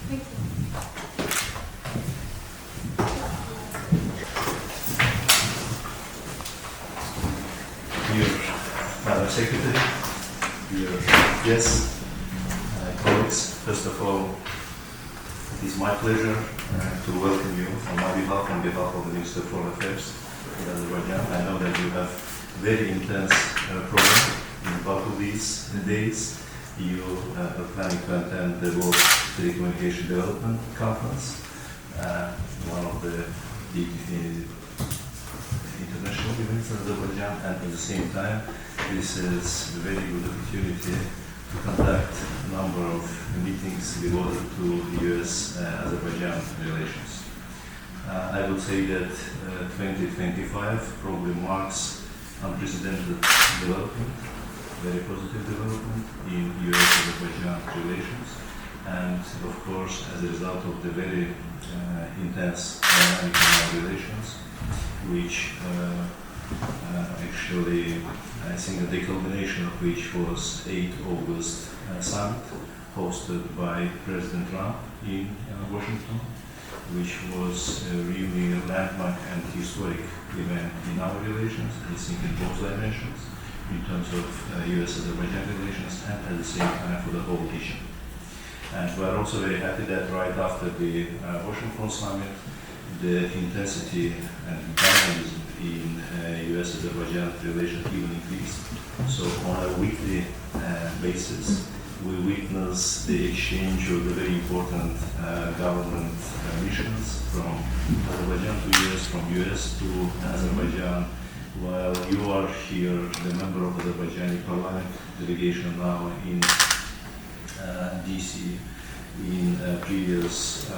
Thank you. Dear Madam Secretary, dear guests, colleagues, first of all, it is my pleasure to welcome you on behalf of the Minister of Foreign Affairs in Azerbaijan. I know that you have very intense program in both of these days. You are planning to attend the World Telecommunication Development Conference, one of the big international events in Azerbaijan, and at the same time, this is a very good opportunity to conduct a number of meetings devoted to US-Azerbaijan relations. I would say that 2025 probably marks unprecedented development, very positive development in US-Azerbaijan relations, and of course as a result of the very intense dynamic in our relations, which actually I think the culmination of which was 8 August summit hosted by President Trump in Washington, which was really a landmark and historic event in our relations, I think in both dimensions, in terms of US-Azerbaijan relations and at the same time for the whole region. And we are also very happy that right after the Washington summit, the intensity and dynamism in US-Azerbaijan relations even increased. So on a weekly basis, we witness the exchange of the very important government missions from Azerbaijan to US, from US to Azerbaijan. While you are here, the member of the Azerbaijani parliament delegation now in DC, in previous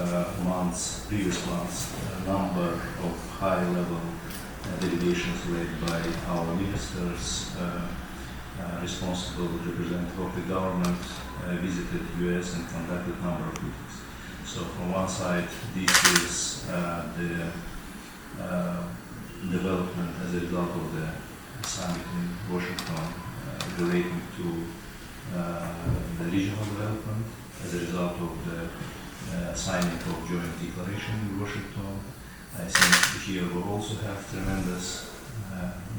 months, a number of high-level delegations led by our ministers, responsible representative of the government, visited US and conducted a number of meetings. So from one side, this is the development as a result of the summit in Washington relating to the regional development, as a result of the signing of joint declaration in Washington. I think here we also have tremendous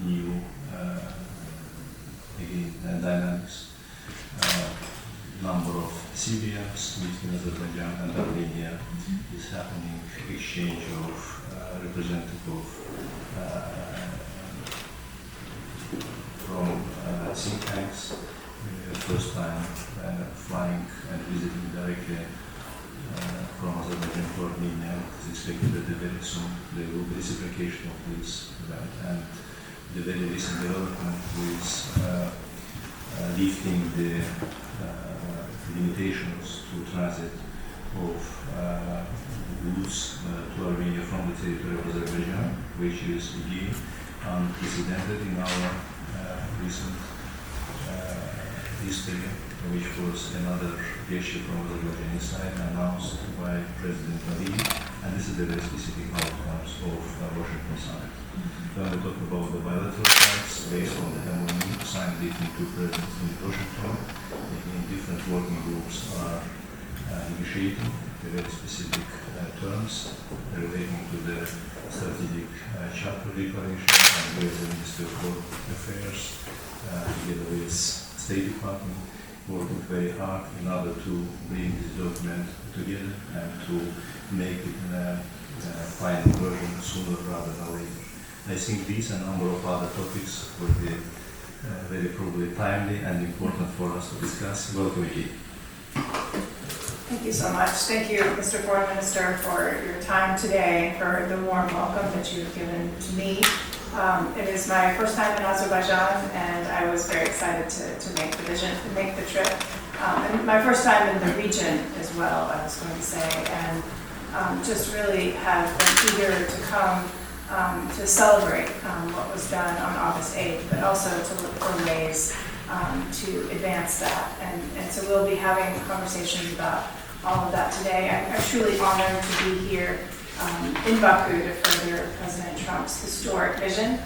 new dynamics. Number of civilians between Azerbaijan and Armenia is happening, exchange of representative from think tanks, first time flying and visiting directly from Azerbaijan to Armenia. It's expected that very soon there will be reciprocation of this event, and the very recent development with lifting the limitations to transit of goods to Armenia from the territory of Azerbaijan, which is again unprecedented in our recent history, which was another gesture from the Azerbaijani side announced by President Ali, and this is the very specific outcomes of Washington summit. When we talk about the bilateral sides, based on the MOU signed between two presidents in Washington, in different working groups are negotiating the very specific terms relating to the strategic chapter declaration, and with the Ministry of Foreign Affairs, together with State Department, working very hard in order to bring this document together and to make it in a final version sooner rather than later. I think these and a number of other topics will be very probably timely and important for us to discuss. Welcome again. Thank you so much. Thank you, Mr. Foreign Minister, for your time today, for the warm welcome that you've given to me. It is my first time in Azerbaijan, and I was very excited to make the trip. And my first time in the region as well, I was going to say, and just really have been eager to come to celebrate what was done on August 8th, but also to look for ways to advance that. And so we'll be having conversations about all of that today. I'm truly honored to be here in Baku to further President Trump's historic vision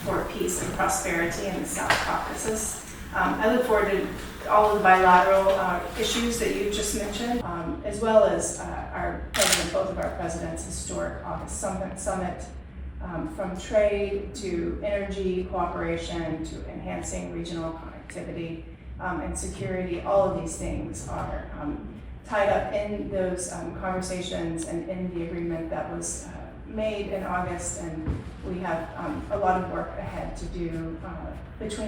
for peace and prosperity in the South Caucasus. I look forward to all of the bilateral issues that you just mentioned, as well as both of our presidents' historic August summit, from trade to energy cooperation to enhancing regional connectivity and security. All of these things are tied up in those conversations and in the agreement that was made in August, and we have a lot of work ahead to do between